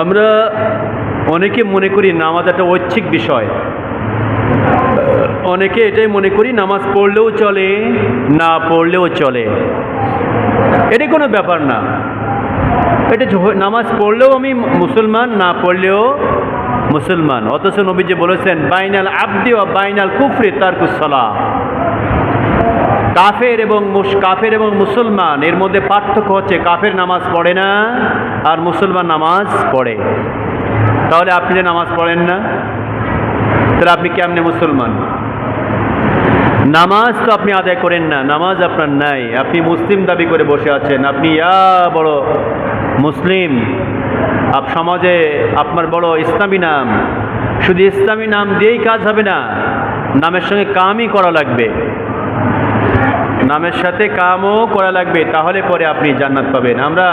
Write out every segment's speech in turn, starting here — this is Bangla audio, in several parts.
আমরা অনেকে মনে করি নামাজ একটা ঐচ্ছিক বিষয়। অনেকে এটাই মনে করি নামাজ পড়লেও চলে, না পড়লেও চলে। এটা কোনো ব্যাপার না। এটা নামাজ পড়লেও আমি মুসলমান, না পড়লেও মুসলমান। অথচ নবীজি বলেছেন বাইনাল আবদি ওয়া বাইনাল কুফরি তারকুস সালাহ। কাফের এবং মুসলমান এর মধ্যে পার্থক্য হচ্ছে কাফের নামাজ পড়ে না আর মুসলমান নামাজ পড়ে। তাহলে আপনি যে নামাজ পড়েন না, তাহলে আপনি কেমনে মুসলমান? নামাজ তো আপনি আদায় করেন না, নামাজ আপনার নাই, আপনি মুসলিম দাবি করে বসে আছেন। আপনি বড় মুসলিম, সমাজে আপনার বড় ইসলামী নাম। শুধু ইসলামী নাম দিয়েই কাজ হবে না, নামের সঙ্গে কামই করা লাগবে, নামের সাথে কামও করা লাগবে, তাহলে পরে আপনি জান্নাত পাবেন। আমরা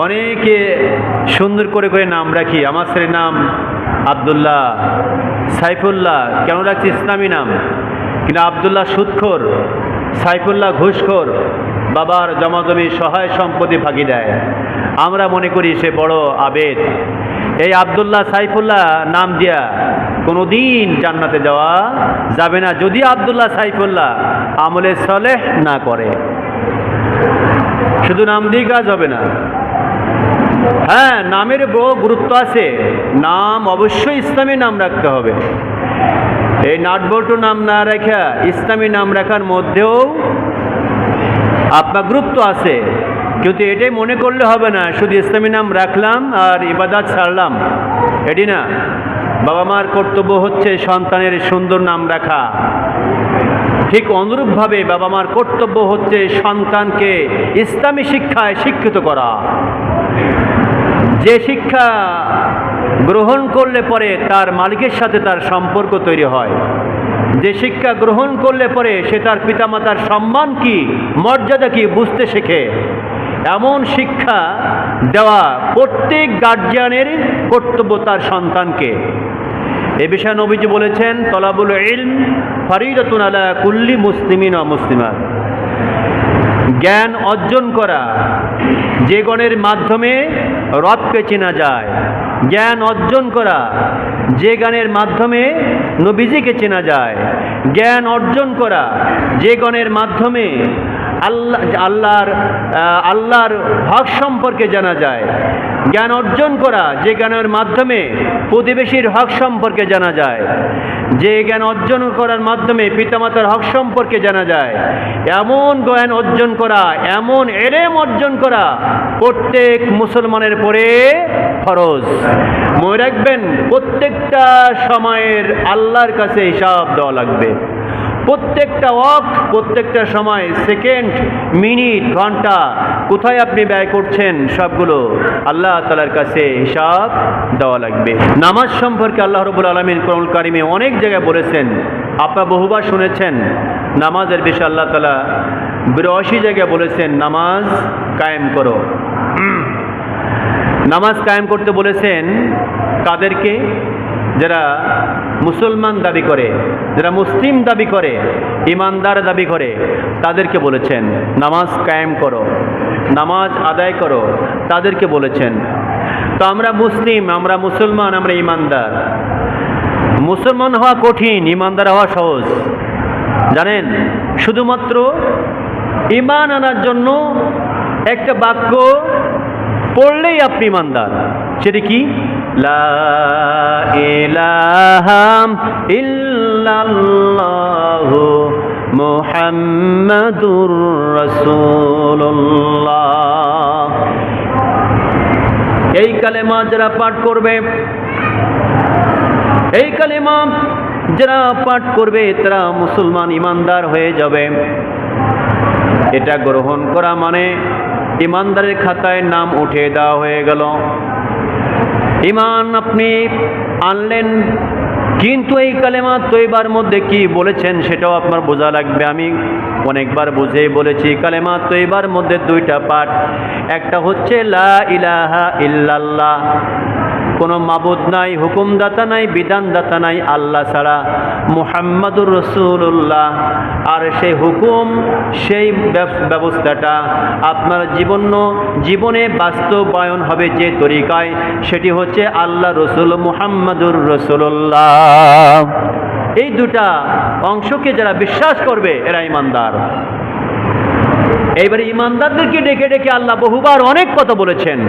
অনেকে সুন্দর করে করে নাম রাখি। আমার ছেলের নাম আব্দুল্লাহ, সাইফুল্লাহ। কেন রাখছি? ইসলামী নাম। কিন্তু আব্দুল্লাহ সুদখোর, সাইফুল্লাহ ঘুষখোর, বাবার জমাজমি সহায় সম্পত্তি ফাঁকি দেয়। আমরা মনে করি সে বড় আবেদ। এই আব্দুল্লাহ সাইফুল্লাহ নাম দিয়া কোনোদিন জান্নাতে যাওয়া যাবে না, যদি আব্দুল্লাহ সাইফুল্লাহ আমলে সলেহ না করে। শুধু নাম দিয়ে কাজ হবে না। হ্যাঁ, নামের বড় গুরুত্ব আছে। নাম অবশ্যই ইসলামী নাম রাখতে হবে। এই নাটবল্টু নাম না রাখা, ইসলামী নাম রাখার মধ্যেও আপনার গুরুত্ব আছে। কিন্তু এটাই মনে করলে হবে না শুধু ইসলামী নাম রাখলাম আর ইবাদত ছাড়লাম, এটি না। বাবা মার কর্তব্য হচ্ছে সন্তানের সুন্দর নাম রাখা। ঠিক অনুরূপভাবে বাবা মার কর্তব্য হচ্ছে সন্তানকে ইসলামী শিক্ষায় শিক্ষিত করা। যে শিক্ষা গ্রহণ করলে পরে তার মালিকের সাথে তার সম্পর্ক তৈরি হয়, যে শিক্ষা গ্রহণ করলে পরে সে তার পিতামাতার সম্মান কি, মর্যাদা কি বুঝতে শেখে, এমন শিক্ষা দেওয়া প্রত্যেক গার্জিয়ানের কর্তব্য তার সন্তানকে। এ বিষয়ে নবীজি বলেছেন তলাবুল ইলম ফরিদাতুন আলা কুল্লি মুসলিমিন ওয়া মুসলিমাত। জ্ঞান অর্জন করা, যে জ্ঞানের মাধ্যমে রবকে চেনা যায়। জ্ঞান অর্জন করা, যে জ্ঞানের মাধ্যমে নবীজিকে চেনা যায়। জ্ঞান অর্জন করা, যে জ্ঞানের মাধ্যমে আল্লাহর হক সম্পর্কে জানা যায়। জ্ঞান অর্জন করা, যে জ্ঞানের মাধ্যমে প্রতিবেশীর হক সম্পর্কে জানা যায়। যে জ্ঞান অর্জন করার মাধ্যমে পিতামাতার হক সম্পর্কে জানা যায়। এমন জ্ঞান অর্জন করা, এমন এলেম অর্জন করা প্রত্যেক মুসলমানের পরে ফরজ। মনে রাখবেন, প্রত্যেকটা সময়ের আল্লাহর কাছে হিসাব দেওয়া লাগবে। প্রত্যেকটা ওয়াক্ত, প্রত্যেকটা সময়, সেকেন্ড, মিনিট, ঘন্টা কোথায় আপনি ব্যয় করছেন সবগুলো আল্লাহ তাআলার কাছে হিসাব দেওয়া লাগবে। নামাজ সম্পর্কে আল্লাহ রাব্বুল আলামিন কোরআনুল কারীমে অনেক জায়গায় বলেছেন। আপনারা বহুবার শুনেছেন নামাজের বিষয়ে আল্লাহ তাআলা 82 জায়গায় বলেছেন নামাজ কায়েম করো। নামাজ কায়েম করতে বলেছেন কাদেরকে? যারা মুসলমান দাবি করে, যারা মুসলিম দাবি করে, ইমানদার দাবি করে, তাদেরকে বলেছেন নামাজ কায়েম করো, নামাজ আদায় করো, তাদেরকে বলেছেন। তো আমরা মুসলিম, আমরা মুসলমান, আমরা ইমানদার। মুসলমান হওয়া কঠিন, ইমানদার হওয়া সহজ। জানেন, শুধুমাত্র ঈমান আনার জন্য একটা বাক্য পড়লেই আপনি ইমানদার। সেটা কি? লা ইলাহা ইল্লাল্লাহু মুহাম্মাদুর রাসূলুল্লাহ। এই কালেমা যারা পাঠ করবে, এই কালেমা যারা পাঠ করবে, তারা মুসলমান ইমানদার হয়ে যাবে। এটা গ্রহণ করা মানে ইমানদারের খাতায় নাম উঠে দেওয়া হয়ে গেল। ঈমান আপনি আনলেন, কিন্তু এই কালেমা তৈবার মধ্যে কি বলেছেন সেটাও আপনার বোঝা লাগবে। আমি অনেকবার বুঝে বলেছি, কালেমা তৈবার মধ্যে দুইটা পাঠ। একটা হচ্ছে লা ইলাহা ইল্লাল্লাহ, কোনো মাবুদ নাই, হুকুমদাতা নাই, বিধানদাতা নাই আল্লাহ ছাড়া, মুহাম্মাদুর রাসূলুল্লাহ। আর সেই হুকুম, সেই ব্যবস্থাটা আপনার জীবনে বাস্তবায়ন হবে যে তরিকায়, সেটি হচ্ছে আল্লাহ রসুল মুহাম্মাদুর রাসূলুল্লাহ। এই দুটা অংশকে যারা বিশ্বাস করবে এরা ঈমানদার। এইবারে ঈমানদারদেরকে ডেকে ডেকে আল্লাহ বহুবার অনেক কথা বলেছেন।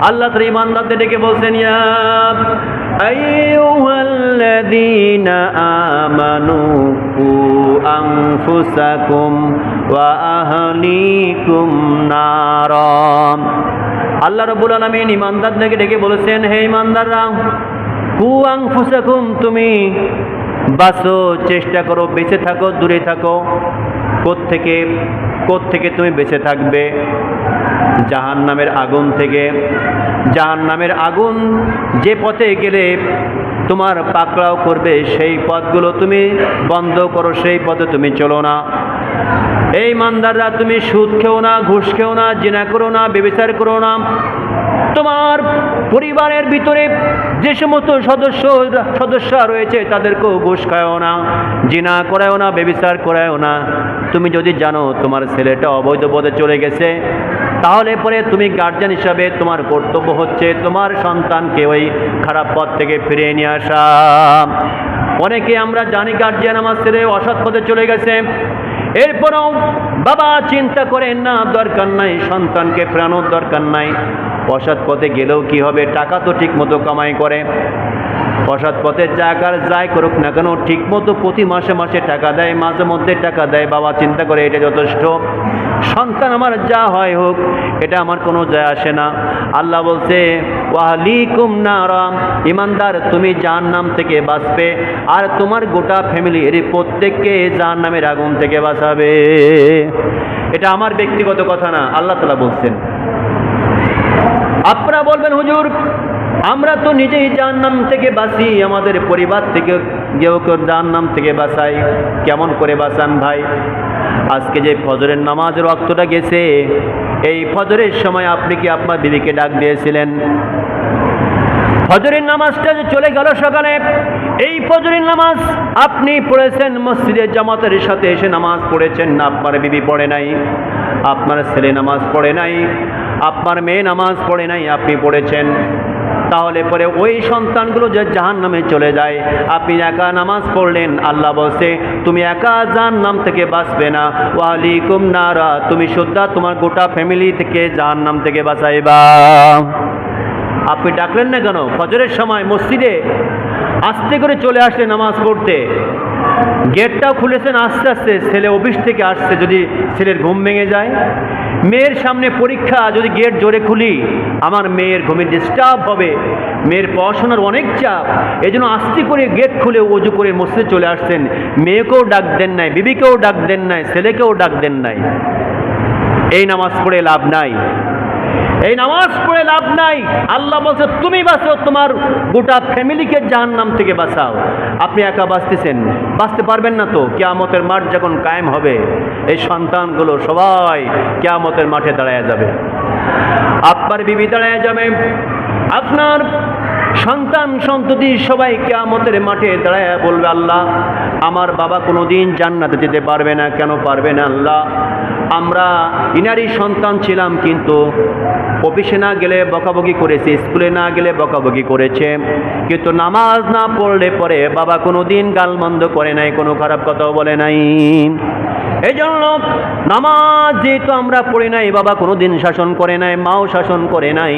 আল্লাহ তাআলা ঈমানদারদের ডেকে বলছেন, ইয়া আইয়ুহাল্লাযীনা আমানু কু আনফুসাকুম ওয়া আহলিকুম নারা। আল্লাহ রাব্বুল আলামিন ঈমানদারদেরকে ডেকে বলেছেন, হে ঈমানদাররা, কু আনফুসাকুম, তুমি বাঁচো, চেষ্টা করো, বেঁচে থাকো, দূরে থাকো। কোত্থেকে তুমি বেঁচে থাকবে? জাহান্নামের আগুন থেকে। জাহান্নামের আগুন যে পথে গেলে তোমার পাকড়াও করবে, সেই পথগুলো তুমি বন্ধ করো, সেই পথে তুমি চলো না। এই ঈমানদাররা, তুমি সুদ খেও না, ঘুষ খেও না, জিনা করো না, ব্যভিচার করো না। তোমার পরিবারের ভিতরে যে সমস্ত সদস্য রয়েছে তাদেরকেও ঘুষ খায়ও না, জিনা করায়ও না, ব্যভিচার করায়ও না। তুমি যদি জানো তোমার ছেলেটা অবৈধ পথে চলে গেছে, তাহলে পরে তুমি গার্জিয়ান হিসাবে তোমার কর্তব্য হচ্ছে তোমার সন্তানকে ওই খারাপ পথ থেকে ফিরিয়ে নিয়ে আসা। অনেকে আমরা জানি গার্জিয়ান আমার ছেলে অসৎ পথে চলে গেছে, এরপরও বাবা চিন্তা করেন না, দরকার নাই, সন্তানকে ফেরানোর দরকার নাই। অসৎ পথে গেলেও কি হবে? টাকা তো ঠিক মতো কামাই করে। অসৎ পথে যাই করুক না কেন, ঠিক মতো প্রতি মাসে মাসে টাকা দেয়, মাঝে মধ্যে টাকা দেয়। বাবা চিন্তা করে এটা যথেষ্ট, সন্তান আমার যা হয় হোক, এটা আমার কোনো যায় আসে না। আল্লাহ বলছে, ওয়াহলিকুম নারা, ঈমানদার তুমি জাহান্নাম থেকে বাঁচবে, আর তোমার গোটা ফ্যামিলির প্রত্যেককে জাহান্নামের আগুন থেকে বাঁচাবে। এটা আমার ব্যক্তিগত কথা না, আল্লাহ তাআলা বলছেন। আপনারা বলবেন, হুজুর আমরা তো নিজেই জাহান্নাম থেকে বাঁচি, আমাদের পরিবার থেকে কেউ জাহান্নাম থেকে বাঁচাই। কেমন করে বাঁচান ভাই? আজকে যে ফজরের নামাজের ওয়াক্তটা গেছে, এই ফজরের সময় আপনি কি আপনার বিবিকে ডাক দিয়েছিলেন? ফজরের নামাজটা যে চলে গেল সকালে, এই ফজরের নামাজ আপনি পড়েছেন, মসজিদে জামাতের সাথে এসে নামাজ পড়েছেন, না আপনার বিবি পড়ে নাই, আপনার ছেলে নামাজ পড়ে নাই, আপনার মেয়ে নামাজ পড়ে নাই, আপনি পড়েছেন। তাহলে পরে ওই সন্তানগুলো যে জাহান্নামে চলে যায়, আপনি একা নামাজ পড়লেন। আল্লাহ বলছে, তুমি একা জাহান্নাম থেকে বাঁচবে না, ওয়াহলিকুম নারা, তুমি সুদ্ধা তোমার গোটা ফ্যামিলি থেকে জাহান্নাম থেকে বাঁচাইবা। আপনি ডাকলেন না কেন? ফজরের সময় মসজিদে আস্তে করে চলে আসলেন নামাজ পড়তে, গেটটাও খুলেছেন আস্তে আস্তে। ছেলে অফিস থেকে আসছে, যদি ছেলের ঘুম ভেঙে যায়, মেয়ের সামনে পরীক্ষা, যদি গেট জোরে খুলি আমার মেয়ের ঘুমের ডিস্টার্ব হবে, মেয়ের পড়াশোনার অনেক চাপ, এই জন্য আস্তে করে গেট খুলে ওযু করে মসজিদে চলে আসছেন। মেয়েকেও ডাক দেন নাই, বিবিকেও ডাক দেন নাই, ছেলেকেও ডাক দেন নাই। এই নামাজ পড়ে লাভ নাই, এই নামাজ পড়ে লাভ নাই। আল্লাহ বলছে, তুমি বাঁচো, তোমার গোটা ফ্যামিলিকে জাহান্নাম থেকে বাঁচাও। আপনি একা বাঁচতে পারবেন না তো। কিয়ামতের মাঠ যখন কায়েম হবে, এই সন্তানগুলো সবাই কিয়ামতের মাঠে দাঁড়ায় যাবে। আপনার বিবি দাঁড়ায় যাবে, আপনার সন্তান সন্ততি সবাই কিয়ামতের মাঠে দাঁড়ায় বলবে, আল্লাহ আমার বাবা কোনোদিন জান্নাতে যেতে পারবে না। কেন পারবে না? আল্লাহ আমরা ইনারই সন্তান ছিলাম, কিন্তু অফিসে না গেলে বকাবকি করেছে, স্কুলে না গেলে বকাবকি করেছে, কিন্তু নামাজ না পড়লে পরে বাবা কোনোদিন গালমন্দ করে নাই, কোনো খারাপ কথাও বলে নাই। এই জন্য নামাজ যেহেতু আমরা পড়ি নাই, বাবা কোনোদিন শাসন করে নাই, মাও শাসন করে নাই,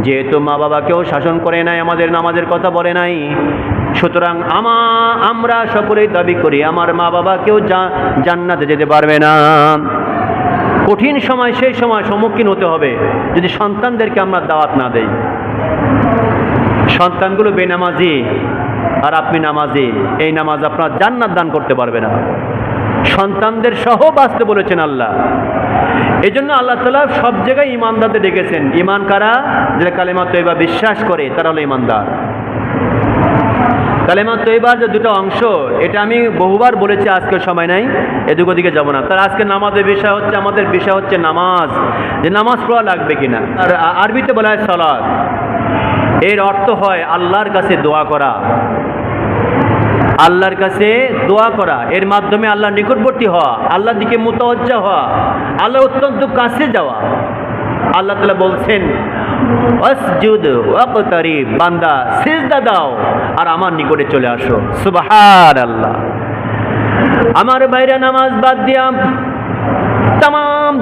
যেহেতু মা বাবাকেও শাসন করে নাই, আমাদের নামাজের কথা বলে নাই, সুতরাং আমরা সকলেই দাবি করি আমার মা বাবা কেউ জান্নাতে যেতে পারবে না। কঠিন সময়, সেই সময় সম্মুখীন হতে হবে যদি সন্তানদেরকে আমরা দাওয়াত না দেই। সন্তানগুলো বেনামাজি আর আপনি নামাজি, এই নামাজ আপনার জান্নাত দান করতে পারবে না। সন্তানদের সহ বাঁচতে বলেছেন আল্লাহ। এই জন্য আল্লাহ তাআলা সব জায়গায় ঈমানদারদের ডেকেছেন। ঈমান কারা? যারা কালেমা তয়্যিবা বিশ্বাস করে, তারা হলো ঈমানদার। কালেমা তৈবার যে দুটো অংশ, এটা আমি বহুবার বলেছি, আজকে সময় নাই, এদিক ওদিকে যাবো না। তার আজকে নামাজের বিষয় হচ্ছে, আমাদের বিষয় হচ্ছে নামাজ, যে নামাজ পড়া লাগবে কিনা। আর আরবিতে বলা হয় সালাত, এর অর্থ হয় আল্লাহর কাছে দোয়া করা, আল্লাহর কাছে দোয়া করা, এর মাধ্যমে আল্লাহর নিকটবর্তী হওয়া, আল্লাহর দিকে মুতাওয়াজ্জা হওয়া, আল্লাহ অত্যন্ত কাছে যাওয়া। আল্লাহ তাআলা বলছেন ওয়াসজুদ ওয়াকতারিব, বান্দা সিজদা দাও আর আমার নিকটে চলে আসো। সুবহানাল্লাহ। আমার ভাইরা, নামাজ বাদ দিয়া তাম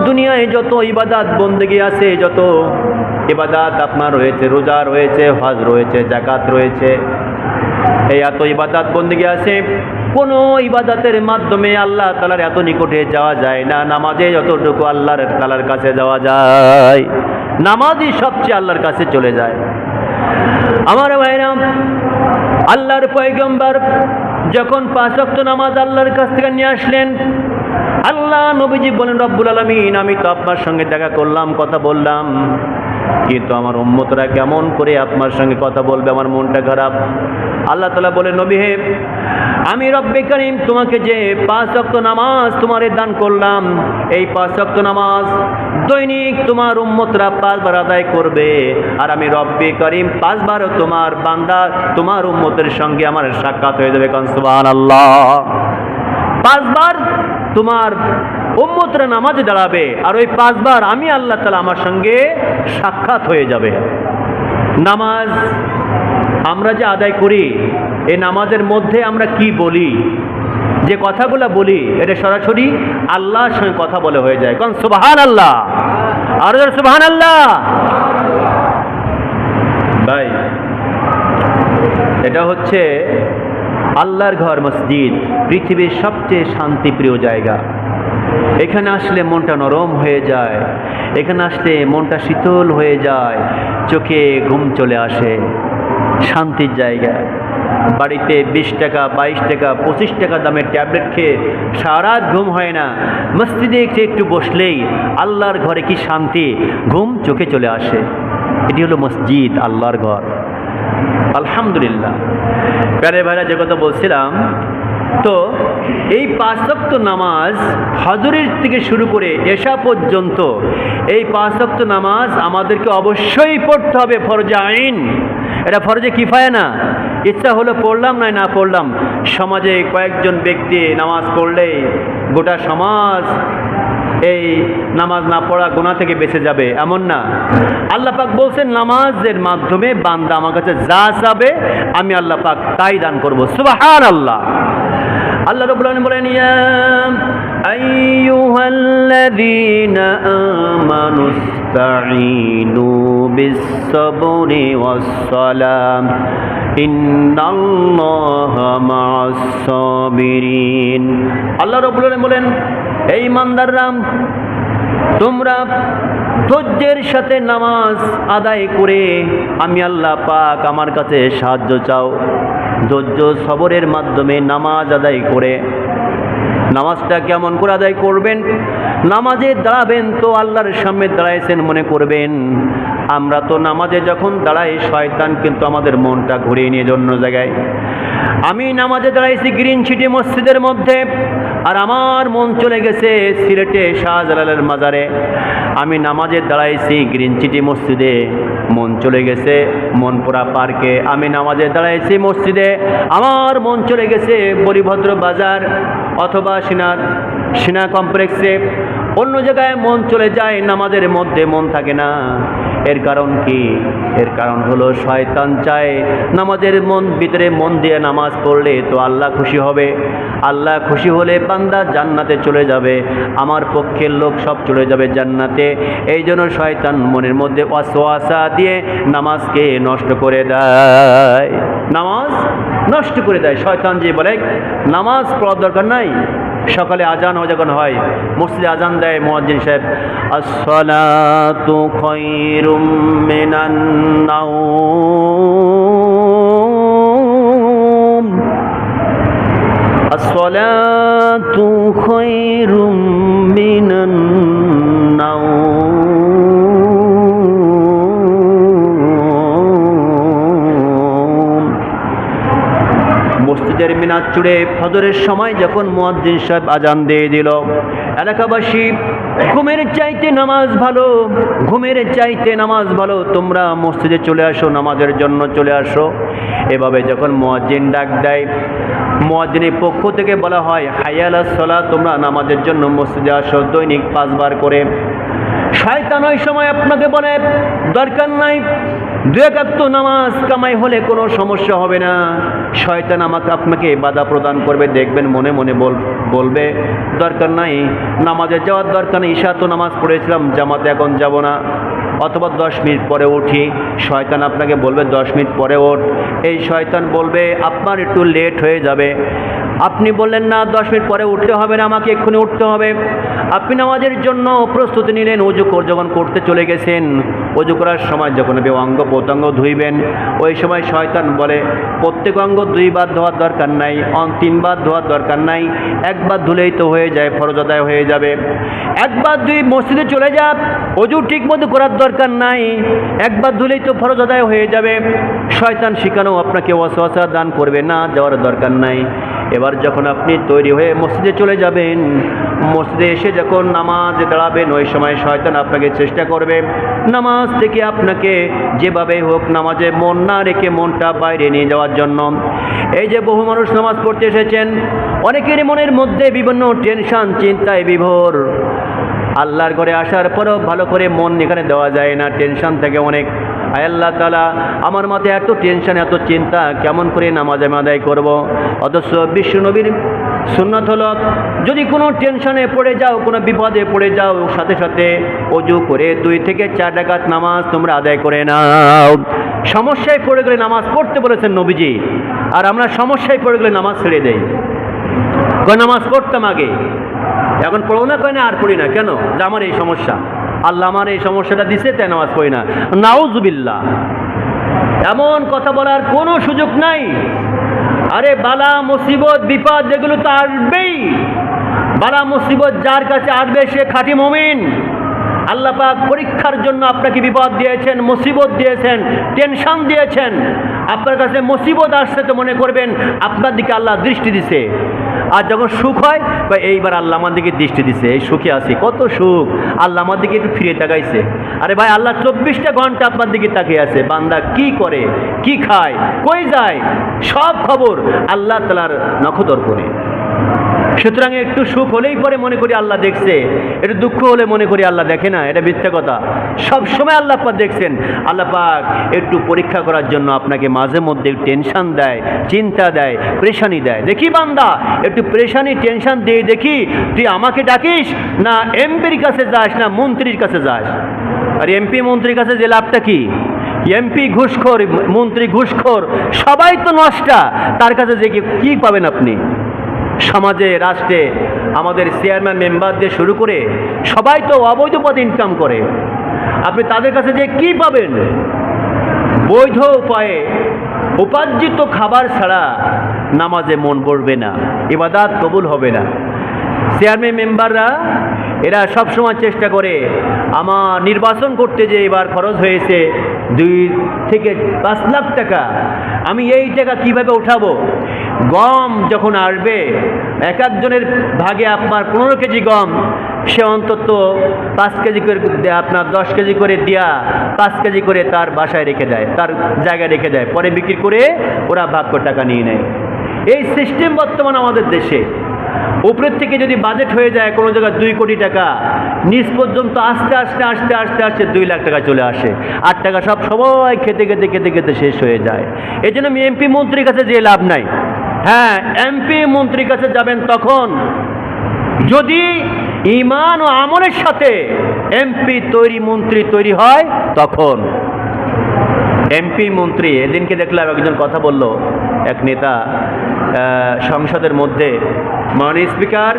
দুনিয়ায় যত ইবাদত বন্দেগী আছে, যত ইবাদত আপনার রয়েছে, রোজা রয়েছে, হজ রয়েছে, যাকাত রয়েছে, এই এত ইবাদত বন্দেগী আছে, কোনো ইবাদতের মাধ্যমে আল্লাহ তাআলার এত নিকটে যাওয়া যায় না নামাজে যতটুকু আল্লাহর তাআলার কাছে যাওয়া যায়। নামাজই সবচেয়ে আল্লাহর কাছে চলে যায়। আমার ভাইরা, আল্লাহর পয়গম্বর যখন 5 ওয়াক্ত নামাজ আল্লাহর কাছ থেকে নিয়ে আসলেন, আল্লাহ নবীজি বলেন, রব্বুল আলামিন, আমি তো আপনার সঙ্গে দেখা করলাম, কথা বললাম, কিন্তু আমার উম্মতরা কেমন করে আপনার সঙ্গে কথা বলবে, আমার মনটা খারাপ। আল্লাহ তাআলা বলে, নবী হে, আমি রব্বে কারীম তোমাকে যে 5 ওয়াক্ত নামাজ তোমারে দান করলাম, এই 5 ওয়াক্ত নামাজ দৈনিক তোমার উম্মতরা 5 বার আদায় করবে, আর আমি রব্বে কারীম 5 বার তোমার বান্দা, তোমার উম্মতের সঙ্গে আমার সাক্ষাৎ হয়ে যাবে। কারণ সুবহানাল্লাহ, 5 বার তোমার উম্মতরা নামাজে দাঁড়াবে, আর ওই 5 বার আমি আল্লাহ তাআলা আমার সঙ্গে সাক্ষাৎ হয়ে যাবে। নামাজ আমরা যে আদায় করি, এই নামাজের মধ্যে আমরা কি বলি, যে কথাগুলো বলি, এটা সরাসরি আল্লাহর সঙ্গে কথা বলে হয়ে যায়। কারণ সুবহানাল্লাহ, আর সুবহানাল্লাহ। ভাই, এটা হচ্ছে আল্লাহর ঘর, মসজিদ, পৃথিবীর সবচেয়ে শান্তিপ্রিয় জায়গা। এখানে আসলে মনটা নরম হয়ে যায়, এখানে আসলে মনটা শীতল হয়ে যায়, চোখে ঘুম চলে আসে, শান্তির জায়গা। বাড়িতে 20 টাকা, 22 টাকা, 25 টাকা দামের ট্যাবলেট খেয়ে সারা রাত ঘুম হয় না, মসজিদে একটু বসলেই আল্লাহর ঘরে কি শান্তি, ঘুম চোখে চলে আসে। এটি হলো মসজিদ, আল্লাহর ঘর। আলহামদুলিল্লাহ। প্যারে ভাইরা, যে কথা বলছিলাম, তো এই 5 ওয়াক্ত নামাজ হজরের থেকে শুরু করে এশা পর্যন্ত, এই 5 ওয়াক্ত নামাজ আমাদেরকে অবশ্যই পড়তে হবে, ফরজে আইন। এটা ফরজে কিফায়া না, ইচ্ছা হলো পড়লাম, নয় না পড়লাম। সমাজে কয়েকজন ব্যক্তি নামাজ পড়লেই গোটা সমাজ এই নামাজ না পড়া গুনাহ থেকে বেঁচে যাবে, এমন না। আল্লাহ পাক বলছেন, নামাজের মাধ্যমে বান্দা আমার কাছে যা চাবে আমি আল্লাহ পাক তাই দান করব। সুবহানাল্লাহ। আল্লাহ রাব্বুল আলামিন বলেন, ইয়া আইয়ুহাল্লাযীনা আমানুস্তাঈনু বিস-সাবরি ওয়াস-সালাম ইন্নাল্লাহা মা'আস-সাবিরিন। আল্লাহ রাব্বুল আলামিন বলেন, এই ইমানদাররা, তোমরা ধৈর্যের সাথে নামাজ আদায় করে আমি আল্লাহ পাক আমার কাছে সাহায্য চাও। ধৈর্য সবরের মাধ্যমে নামাজ আদায় করে, নামাজটা কেমন করে আদায় করবেন, নামাজে দাঁড়াবেন তো আল্লাহর সামনে দাঁড়াইছেন মনে করবেন। আমরা তো নামাজে যখন দাঁড়াই, শয়তান কিন্তু আমাদের মনটা ঘুরিয়ে নিয়ে অন্য জায়গায়। আমি নামাজে দাঁড়াইছি গ্রিন সিটি মসজিদের মধ্যে, আর আমার মন চলে গেছে সিলেটে শাহজালালের মাজারে। আমি নামাজে দাঁড়াইছি গ্রিন সিটি মসজিদে, মন চলে গেছে মনপুরা পার্কে। আমি নামাজে দাঁড়াইছি মসজিদে, আমার মন চলে গেছে বরিভদ্র বাজার অথবা সিনা কমপ্লেক্সে। অন্য জায়গায় মন চলে যায়, নামাজের মধ্যে মন থাকে না। এর কারণ কি? এর কারণ হলো শয়তান চায় নামাজের ভিতরে মন দিয়ে নামাজ পড়লে তো আল্লাহ খুশি হবে। আল্লাহ খুশি হলে বান্দা জান্নাতে চলে যাবে, আমার পক্ষের লোক সব চলে যাবে জান্নাতে। এই জন্য শয়তান মনের মধ্যে ওয়াসওয়াসা দিয়ে নামাজকে নষ্ট করে দেয়, নামাজ নষ্ট করে দেয়। শয়তান যে বলে নামাজ পড়ার দরকার নাই, সকালে আজান যখন হয় মসজিদে আজান দেয় মুয়াজ্জিন সাহেব, আসসালাতু খায়রুম মিনান নাওম, আসসালাতু খায়রুম মিনান নাওম। ঈদের মিনার চুড়ে ফজরের সময় যখন মুয়াজ্জিন সাহেব আজান দিয়ে দিল, এলাকাবাসী ঘুমের চাইতে নামাজ ভালো, ঘুমের চাইতে নামাজ ভালো, তোমরা মসজিদে চলে আসো, নামাজের জন্য চলে আসো। এভাবে যখন মুয়াজ্জিন ডাক দেয়, মুয়াজ্জিনের পক্ষ থেকে বলা হয় হাইয়া আলাস সালাত, তোমরা নামাজের জন্য মসজিদে আসো, দৈনিক 5 বার করে। শয়তান ওই সময় আপনাকে বলে দরকার নাই, 2 রাকাত নামাজ কামাই হলে কোনো সমস্যা হবে না। শয়তান আপনাকে বাধা প্রদান করবে, দেখবেন মনে মনে বলবে দরকার নাই, নামাজে যাওয়ার দরকার নেই, ঈশা তো নামাজ পড়েছিলাম জামাতে, এখন যাব না, অথবা 10 মিনিট পরে উঠি। শয়তান আপনাকে বলবে 10 মিনিট পরে ওঠ। এই শয়তান বলবে আপনার একটু লেট হয়ে যাবে। আপনি বললেন না 10 মিনিট পরে উঠতে হবে না, আমাকে এক্ষুনি উঠতে হবে। আপনি নামাজের জন্য প্রস্তুতি নিলেন, অজু যখন করতে চলে গেছেন, অজু করার সময় যখন আপনি অঙ্গ প্রত্যঙ্গ ধুইবেন, ওই সময় শয়তান বলে প্রত্যেক অঙ্গ 2 বার ধোয়ার দরকার নাই, 3 বার ধোয়ার দরকার নাই, 1 বার ধুলেই তো হয়ে যায়, ফরজ আদায় হয়ে যাবে। 1 বার ধুই মসজিদে চলে যা, অজু ঠিক মতো করার দরকার নাই, 1 বার ধুলেই তো ফরজ আদায় হয়ে যাবে। শয়তান শিখানো আপনাকে ওয়াসওয়াসা দান করবে, না যাওয়ার দরকার নাই। এবার যখন আপনি তৈরি হয়ে মসজিদে চলে যাবেন, মসজিদে এসে যখন নামাজে দাঁড়াবেন, ওই সময় শয়তান আপনাকে চেষ্টা করবে নামাজ থেকে আপনাকে যেভাবে হোক নামাজে মন না রেখে মনটা বাইরে নিয়ে যাওয়ার জন্য। এই যে বহু মানুষ নামাজ পড়তে এসেছেন, অনেকেরই মনের মধ্যে বিভিন্ন টেনশন চিন্তায় বিভোর। আল্লাহর ঘরে আসার পরেও ভালো করে মন এখানে দেওয়া যায় না, টেনশন থেকে অনেক। আয় আল্লাহ তাআলা, আমার মাথায় এত টেনশন এত চিন্তা, কেমন করে নামাজে আদায় করব? অথচ বিশ্ব নবীর সুন্নাত হলো যদি কোনো টেনশনে পড়ে যাও, কোনো বিপদে পড়ে যাও, সাথে সাথে অজু করে 2 থেকে 4 রাকাত নামাজ তোমরা আদায় করে নাও। সমস্যায় পড়ে গেলে নামাজ পড়তে বলেছেন নবীজি, আর আমরা সমস্যায় পড়ে গেলে নামাজ ছেড়ে দেই। নামাজ পড়তাম আগে, এখন পড়ো না, কয় না আর পড়ি না। কেন? যে আমার এই সমস্যা, আল্লাহ আমার এই সমস্যাটা দিছে, তাই নামাজ পড়ি না। নাউজুবিল্লাহ, এমন কথা বলার কোনো সুযোগ নাই। আরে বালা মুসিবত বিপদ যেগুলো তো আসবেই, বালা মুসিবত যার কাছে আসবে সে খাঁটি মুমিন। আল্লাহ পাক পরীক্ষার জন্য আপনাকে বিপদ দিয়েছেন, মুসিবত দিয়েছেন, টেনশন দিয়েছেন। আপনার কাছে মুসিবত আসছে তো মনে করবেন আপনার দিকে আল্লাহ দৃষ্টি দিছে, আর যখন সুখ হয় বা এইবার আল্লাহ আমার দিকে দৃষ্টি দিছে, এই সুখে আছি, কত সুখ, আল্লাহ আমার দিকে একটু ফিরে তাকাইছে। আরে ভাই, আল্লাহ 24টা ঘন্টা আপনার দিকে তাকিয়ে আছে, বান্দা কি করে, কি খায়, কই যায়, সব খবর আল্লাহ তাআলার নখদর্পণে। সুতরাং একটু সুখ হলেই পরে মনে করি আল্লাহ দেখছে, একটু দুঃখ হলে মনে করি আল্লাহ দেখে না, এটা মিথ্যা কথা। সবসময় আল্লাহ পাক দেখছেন। আল্লাহ পাক একটু পরীক্ষা করার জন্য আপনাকে মাঝে মধ্যে টেনশন দেয়, চিন্তা দেয়, পেরেশানি দেয়। দেখি বান্দা, একটু পেরেশানি টেনশন দিয়ে দেখি তুই আমাকে ডাকিস না এমপির কাছে যাস না মন্ত্রীর কাছে যাস। আর এমপি মন্ত্রীর কাছে যে লাভটা কি? এমপি ঘুষখোর, মন্ত্রী ঘুষখোর, সবাই তো নষ্টা, তার কাছে যে কি পাবেন আপনি? সমাজে রাষ্ট্রে আমাদের চেয়ারম্যান মেম্বার দিয়ে শুরু করে সবাই তো অবৈধ পথে ইনকাম করে, আপনি তাদের কাছে যে কি পাবেন? বৈধ উপায়ে উপার্জিত খাবার ছাড়া নামাজে মন বসবে না, ইবাদত কবুল হবে না। চেয়ারম্যান মেম্বাররা এরা সবসময় চেষ্টা করে আমার নির্বাচন করতে, যে এবার খরচ হয়েছে 2 থেকে 5 লাখ টাকা, আমি এই টাকা কিভাবে উঠাবো? গম যখন আসবে, এক একজনের ভাগে আপনার 15 কেজি গম, সে অন্তত 5 কেজি করে আপনার 10 কেজি করে দিয়া 5 কেজি করে তার বাসায় রেখে দেয়, তার জায়গায় রেখে দেয়, পরে বিক্রি করে ওরা ভাগ করে টাকা নিয়ে নেয়। এই সিস্টেম বর্তমান আমাদের দেশে। উপরের থেকে যদি বাজেট হয়ে যায় কোনো জায়গায় 2 কোটি টাকা, নিচ পর্যন্ত আস্তে আস্তে আস্তে আস্তে আস্তে 2 লাখ টাকা চলে আসে, আর টাকা সব সবাই খেতে খেতে খেতে খেতে শেষ হয়ে যায়। এই জন্য আমি এমপি মন্ত্রীর কাছে যে লাভ নাই। হ্যাঁ, এমপি মন্ত্রীর কাছে যাবেন তখন যদি ঈমান ও আমলের সাথে এমপি তৈরি, মন্ত্রী তৈরি হয়, তখন এমপি মন্ত্রী। এদিনকে দেখলাম একজন কথা বলল, এক নেতা সংসদের মধ্যে, মাননীয় স্পিকার,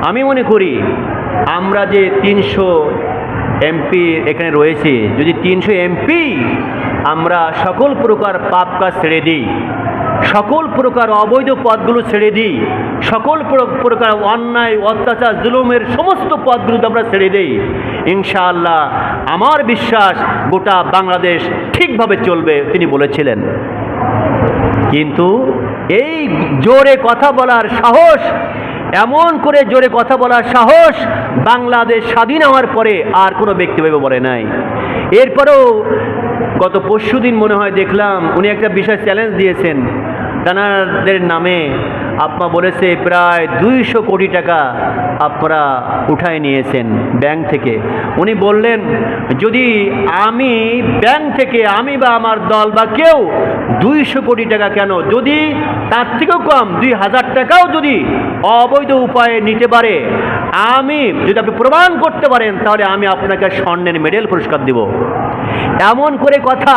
আমি মনে করি আমরা যে 300 এমপি এখানে রয়েছে, যদি 300 এমপি আমরা সকল প্রকার পাপ কাজ ছেড়ে দিই, সকল প্রকার অবৈধ পথগুলো ছেড়ে দিই, সকল প্রকার অন্যায় অত্যাচার জুলুমের সমস্ত পথগুলো আমরা ছেড়ে দিই, ইনশাআল্লাহ আমার বিশ্বাস গোটা বাংলাদেশ ঠিকভাবে চলবে, তিনি বলেছিলেন। কিন্তু এই জোরে কথা বলার সাহস, এমন করে জোরে কথা বলার সাহস বাংলাদেশ স্বাধীন হওয়ার পরে আর কোনো ব্যক্তিভাবে বলে নাই। এরপরেও গত পরশুদিন মনে হয় দেখলাম উনি একটা বিষয় চ্যালেঞ্জ দিয়েছেন, তানাদের নামে আপনারা বলেছে প্রায় 200 কোটি টাকা আপনারা উঠায় নিয়েছেন ব্যাংক থেকে। উনি বললেন যদি আমি ব্যাংক থেকে, আমি বা আমার দল বা কেউ 200 কোটি টাকা কেন, যদি তার থেকেও কম 2000 টাকাও যদি অবৈধ উপায়ে নিতে পারে, আমি যদি আপনি প্রমাণ করতে পারেন, তাহলে আমি আপনাকে স্বর্ণের মেডেল পুরস্কার দেব। এমন করে কথা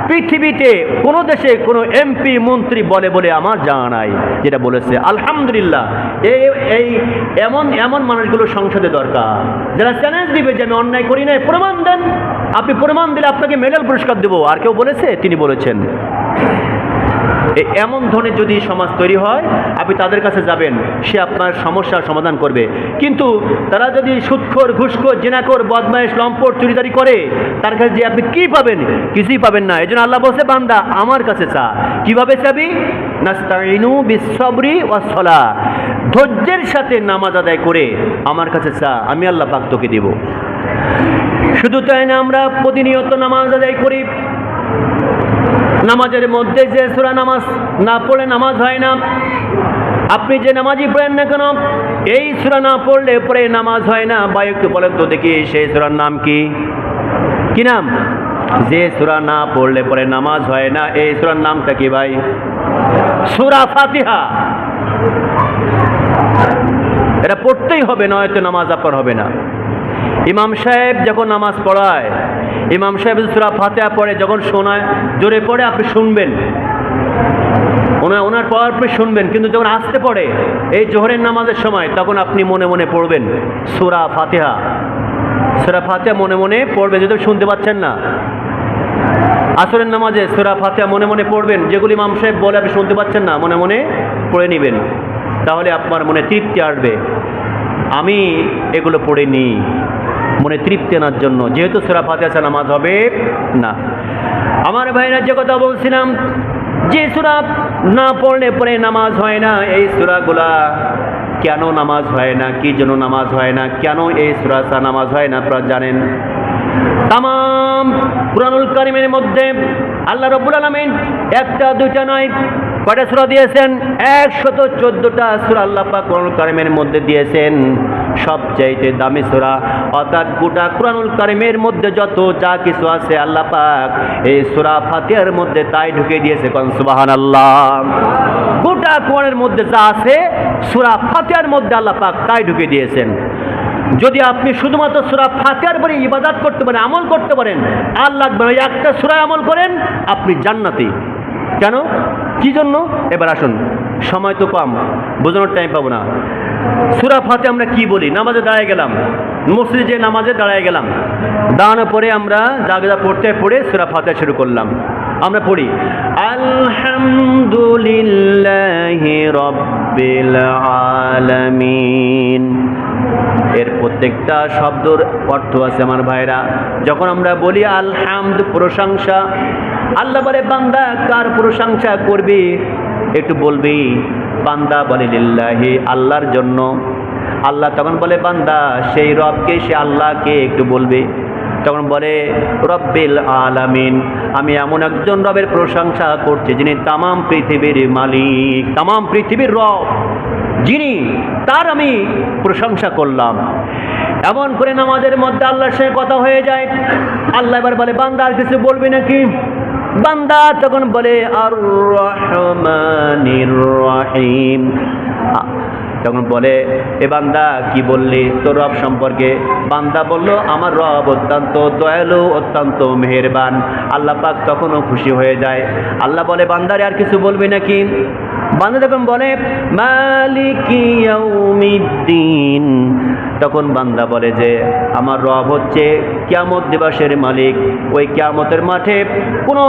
পৃথিবীতে কোনো দেশে কোনো এমপি মন্ত্রী বলে বলে আমার জানা নাই, যেটা বলেছে। আলহামদুলিল্লাহ, এই এমন এমন মানুষগুলো সংসদে দরকার, যারা চ্যালেঞ্জ দিবে যে আমি অন্যায় করি নাই, প্রমাণ দেন, আপনি প্রমাণ দিলে আপনাকে মেডেল পুরস্কার দেবো। আর কেউ বলেছে? তিনি বলেছেন। এমন ধরনের যদি সমাজ তৈরি হয়, আপনি তাদের কাছে যাবেন, সে আপনার সমস্যার সমাধান করবে। কিন্তু তারা যদি সুদখোর, ঘুষখোর, জিনাখোর, বদমাইশ, লম্পট, চুরিদারি করে, তার কাছে যে আপনি কি পাবেন? কিছুই পাবেন না। এই জন্য আল্লাহ বলছে, বান্দা আমার কাছে চা। কিভাবে চাবি? নাস্তাইনু বিসসবরি ওয়াস সালাহ, ধৈর্যের সাথে নামাজ আদায় করে আমার কাছে চা, আমি আল্লাহ পাক তোকে দেব। শুধু তাই না, আমরা প্রতিনিয়ত নামাজ আদায় করি। নামাজের মধ্যে যে সূরা নামাজ না পড়লে নামাজ হয় না। আপনি যে নামাজই পড়েন না কেন, এই সূরা না পড়লে পরে নামাজ হয় না। বা একটু বলেন তো দেখি, সেই সূরার নাম কি? কি নাম? যে সূরা না পড়লে পরে নামাজ হয় না, এই সূরার নামটা কি ভাই? সূরা ফাতিহা। এটা পড়তেই হবে, নয়তো নামাজ আপনার হবে না। ইমাম সাহেব যখন নামাজ পড়ায়, ইমাম সাহেব সূরা ফাতিহা পড়ে, যখন শোনায় জোরে পড়ে, আপনি শুনবেন, ওনার পড়ার পরে শুনবেন। কিন্তু যখন আসতে পড়ে এই জোহরের নামাজের সময়, তখন আপনি মনে মনে পড়বেন সূরা ফাতিহা। সূরা ফাতিহা মনে মনে পড়বেন, যদি শুনতে পাচ্ছেন না। আসরের নামাজে সূরা ফাতিহা মনে মনে পড়বেন, যেগুলি ইমাম সাহেব বলে আপনি শুনতে পাচ্ছেন না, মনে মনে পড়ে নেবেন। তাহলে আপনার মনে তৃপ্তি আসবে, আমি এগুলো পড়ে নিই, মনে তৃপ্তি আনার জন্য। যেহেতু সূরা ফাতিহা ছাড়া নামাজ হবে না। আমার ভাইরা, যে কথা বলছিলাম, যে সূরা না পড়লে পরে নামাজ হয় না, এই সূরাগুলা কেন নামাজ হয় না, কি জন্য নামাজ হয় না, কেন এই সূরা ছাড়া নামাজ হয় না আপনারা জানেন? তামাম কুরআনুল কারীমের মধ্যে আল্লাহ রাব্বুল আলামিন একটা দুইটা নয়, কয়টা সূরা দিয়েছেন? 114টা সূরা আল্লাহ পাক কুরআনুল কারীমের মধ্যে দিয়েছেন। সবচাইতে দামি সূরা, অর্থাৎ গোটা কুরআনুল কারীমের মধ্যে যত যা কিছু আছে আল্লাহ পাক এই সূরা ফাতিহার মধ্যে তাই ঢুকে দিয়েছে। কোন সুবহানাল্লাহ। গোটা কোরআনের মধ্যে যা আছে সূরা ফাতিহার মধ্যে আল্লাহ পাক তাই ঢুকে দিয়েছেন। যদি আপনি শুধুমাত্র সূরা ফাতিহার পরে ইবাদত করতে পারেন, আমল করতে পারেন, আর লাগবে না। একটা সূরায় আমল করেন, আপনি জান্নাতি। কেন? কি জন্য? এবার আসুন, সময় তো কম, বোঝানোর টাইম পাবো না। সূরা ফাতিহা আমরা কি বলি? নামাজে দাঁড়ায় গেলাম, মসজিদে যে নামাজে দাঁড়ায় গেলাম, দাঁড়ানোর পরে আমরা যা যা পড়ে সূরা ফাতিহা শুরু করলাম। আমরা পড়ি আলহামদুলিল্লাহি রাব্বিল আলামিন। এর প্রত্যেকটা শব্দের অর্থ আছে আমার ভাইরা। যখন আমরা বলি আলহামদ, প্রশংসা, আল্লাহ বলে বান্দা কার প্রশংসা করবি? একটু বলবি। বান্দা বলে লিল্লাহি, আল্লাহর জন্য। আল্লাহ তখন বলে বান্দা সেই রবকে, সে আল্লাহকে একটু বলবে। তখন বলে রব্বিল আলামিন, আমি এমন একজন রবের প্রশংসা করছি যিনি তামাম পৃথিবীর মালিক, তামাম পৃথিবীর রব, যিনি, তার আমি প্রশংসা করলাম। এমন করে নামাজের মধ্যে আল্লাহর সাথে কথা হয়ে যায়। আল্লাহ এবার বলে বান্দা আর কিছু বলবি নাকি? বান্দা তখন বলে আর রহমানির রহিম। তখন বলে এ বান্দা কি বললি তোর রব সম্পর্কে? বান্দা বলল আমার রব অত্যন্ত দয়ালু, অত্যন্ত মেহেরবান। আল্লাহ পাক তখনও খুশি হয়ে যায়। আল্লাহ বলে বান্দারে আর কিছু বলবি নাকি? বান্দা তখন বলে মালিকি ইয়াউমিদ্দিন। তখন বান্দা বলে যে আমার রব হচ্ছে কিয়ামত দিবসের মালিক। ওই কিয়ামতের মাঠে কোনো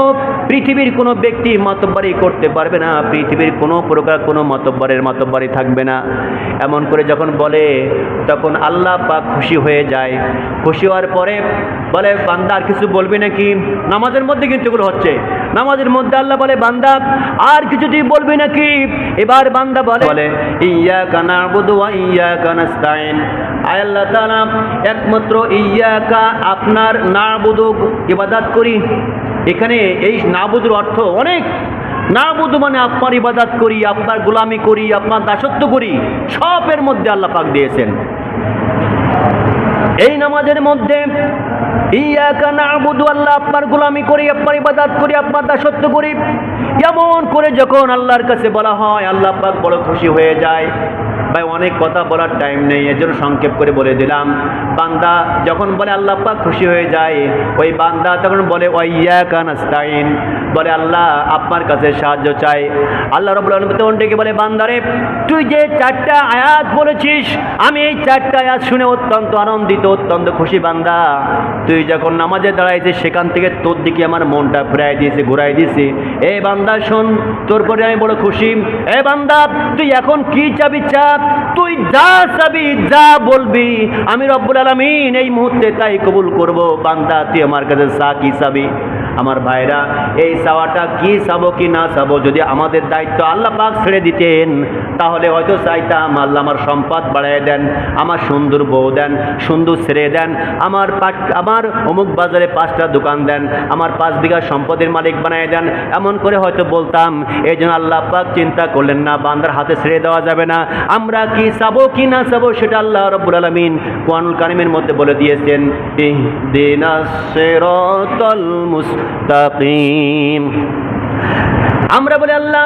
পৃথিবীর কোনো ব্যক্তি মাতব্বরি করতে পারবে না, পৃথিবীর কোনো প্রকার কোনো মাতব্বরি থাকবে না। এমন করে যখন বলে তখন আল্লাহ পাক খুশি হয়ে যায়। খুশি হওয়ার পরে বলে বান্দা আর কিছু বলবি নাকি? নামাজের মধ্যে কিন্তু এগুলো হচ্ছে, নামাজের মধ্যে আল্লাহ বলে বান্দা আর কিছু তুই বলবি নাকি? এবার বান্দা বলে ইয়্যাকা না'বুদু ওয়া ইয়্যাকা নাস্তাঈন। আয় আল্লাহ তাআলা একমাত্র ইয়্যাকা আপনার, না'বুদু ইবাদত করি। এখানে এই না'বুদুর অর্থ অনেক। না'বুদু মানে আপনার ইবাদত করি, আপনার গোলামি করি, আপনার দাসত্ব করি, সবের মধ্যে আল্লাহ পাক দিয়েছেন। এই নামাজের মধ্যে ইয়্যাকা না'বুদু, আল্লাহ আপনার গোলামি করি, আপনার ইবাদত করি, আপনার দাসত্ব করি, এমন করে যখন আল্লাহর কাছে বলা হয় আল্লাহ পাক বড় খুশি হয়ে যায়। ভাই অনেক কথা বলার টাইম নেই, এজন্য সংক্ষেপ করে বলে দিলাম। বান্দা যখন বলে আল্লাহ পাক খুশি হয়ে যায়, ওই বান্দা তখন বলে ওয়া ইয়্যাকা নাস্তাঈন, বলে আল্লাহ আপনার কাছে সাহায্য চাই। আল্লাহ রাব্বুল আলামিন তখন ডেকে বলে বান্দারে তুই যে 4টা আয়াত বলেছিস, আমি এই 4টা আয়াত শুনে অত্যন্ত আনন্দিত, অত্যন্ত খুশি। বান্দা তুই যখন নামাজে দাঁড়াইছিস সেখান থেকে তোর দিকে আমার মনটা ফিরাই দিয়েছে, ঘুরাই দিয়েছে। এ বান্দা শোন, তোর পরে আমি বড় খুশি। এ বান্দা তুই এখন কি চাবি চা, তুই যা চাবি যা বলবি আমি রব্বুল আলামিন এই মুহূর্তে তাই কবুল করব। বান্দা তুই আমার কাছে চা, কি চাবি? আমার ভাইরা এই চাওয়াটা কি চাবো কি না চাবো যদি আমাদের দায়িত্ব আল্লাহ পাক ছেড়ে দিতেন তাহলে হয়তো চাইতাম আল্লাহ আমার সম্পদ বাড়ায় দেন, আমার সুন্দর বউ দেন, সুন্দর ছেড়ে দেন, আমার অমুক বাজারে 5টা দোকান দেন, আমার 5 বিঘা সম্পদের মালিক বানায় দেন, এমন করে হয়তো বলতাম। এই জন্য আল্লাহ পাক চিন্তা করলেন না, বান্দার হাতে ছেড়ে দেওয়া যাবে না। আমরা কি চাবো কি না চাবো সেটা আল্লাহ রাব্বুল আলামিন কুরআনুল কারীমের মধ্যে বলে দিয়েছেন, ইহদিনাস সিরাতাল মুস্তাকিম। আমরা বলি আল্লাহ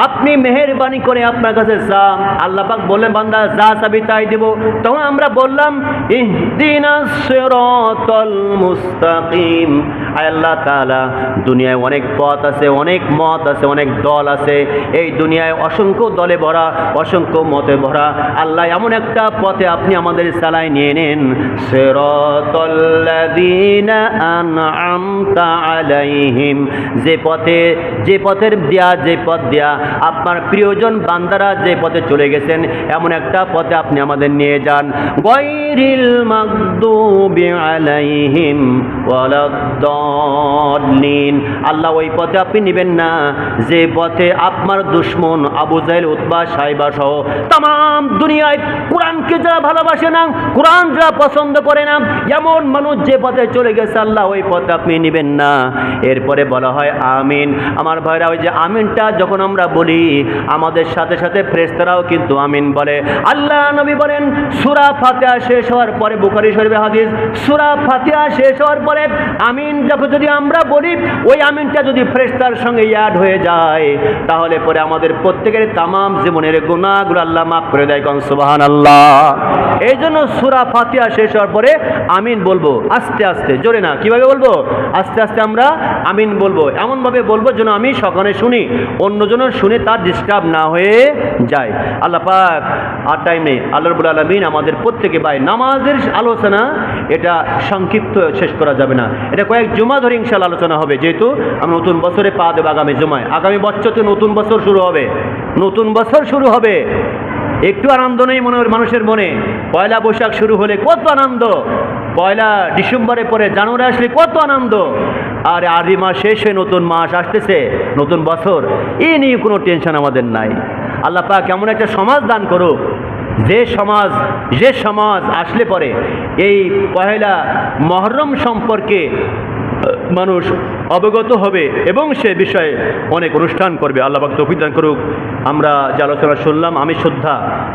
আপনি মেহেরবানি করে আপনার কাছে চা। আল্লাহ পাক বললেন বান্দা যা চাবি তাই দেব। তখন আমরা বললাম ইহদিনাস সিরাতাল মুস্তাকিম। আয় আল্লাহ তাআলা দুনিয়ায় অনেক পথ আছে, অনেক মত আছে, অনেক দল আছে। এই দুনিয়ায় অসংখ্য দলে ভরা, অসংখ্য মতে ভরা। আল্লাহ এমন একটা পথে আপনি আমাদের চালায় নিয়ে নেন, সিরাতাল্লাযীনা আন'আমতা আলাইহিম, যে পথের যে পথ দিয়া আপনার প্রিয়জন বান্দারা যে পথে চলে গেছেন এমন একটা পথে আপনি আমাদের নিয়ে যান। গায়রিল মাগদুবি আলাইহিম ওয়ালাদ-দাল্লিন। আল্লাহ ওই পথে আপনি নেবেন না যে পথে আপনার দুশমন আবু জাহেল, উতবা, সাইবা সহ তাম দুনিয়ায় কোরআনকে যারা ভালোবাসে না, কোরআন যারা পছন্দ করে না, এমন মানুষ যে পথে চলে গেছে আল্লাহ ওই পথে আপনি নেবেন না। এরপরে বলা হয় আমিন। আমার ভাইরা ওই যে আমিনটা যখন আমরা বলি আমাদের সাথে সাথে ফেরেশতারাও কিন্তু আমিন বলে। আল্লাহ নবী বলেন সূরা ফাতিহা শেষ হওয়ার পরে, বুখারী শরীফের হাদিস, সূরা ফাতিহা শেষ হওয়ার পরে আমিন যখন যদি আমরা বলি ওই আমিনটা যদি ফেরেশতার সঙ্গে অ্যাড হয়ে যায় তাহলে পরে আমাদের প্রত্যেকের তামাম জীবনের গুনাহগুলো আল্লাহ মাফ করে দেয়। কোন সুবহানাল্লাহ। এই জন্য সূরা ফাতিহা শেষ হওয়ার পরে আমিন বলবো আস্তে আস্তে, জোরে না। কিভাবে বলবো? আস্তে আস্তে আমরা আমিন বলবো, এমনভাবে বলবো যেন আমি সকলে শুনি, অন্যজনের শুনে তার ডিস্টার্ব না হয়ে যায়। আল্লাহ পাক আর টাইম নেই। আল্লাহ রাব্বুল আলামিন আমাদের প্রত্যেকে ভাই নামাজের আলোচনা এটা সংক্ষিপ্ত শেষ করা যাবে না, এটা কয়েক জুমা ধরে ইনশাআল্লাহ আলোচনা হবে। যেহেতু আমরা নতুন বছরে পা দেব আগামী জুমায়, আগামী বছরতে নতুন বছর শুরু হবে, নতুন বছর শুরু হবে। একটু আনন্দ নেই মানুষের মনে? পয়লা বৈশাখ শুরু হলে কত আনন্দ, পয়লা ডিসেম্বরে পরে জানুয়ারি আসলে কত আনন্দ, আর আরবি মাস শেষ হয়ে নতুন মাস আসতেছে, নতুন বছর, এই নিয়ে কোনো টেনশন আমাদের নাই। আল্লাহ পাক এমন একটা সমাজ দান করুক যে সমাজ আসলে পরে এই পয়লা মহরম সম্পর্কে মানুষ অবগত হবে এবং সে বিষয়ে অনেক অনুষ্ঠান করবে। আল্লাহ পাক তৌফিক দান করুক। আমরা যে আলোচনা শুনলাম আমি শুদ্ধা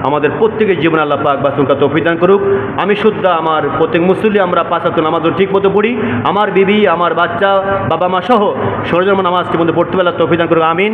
আমাদের প্রত্যেকের জীবনে আল্লাহ পাক বাসুকা তৌফিক দান করুক। আমি শুদ্ধা আমার প্রত্যেক মুসল্লি আমরা 5 ওয়াক্ত নামাজ ঠিক মতো পড়ি, আমার বিবি, আমার বাচ্চা, বাবা মা সহ সরজম নামাজ ঠিক মতো পড়তে পারলে তৌফিক দান করুক। আমিন।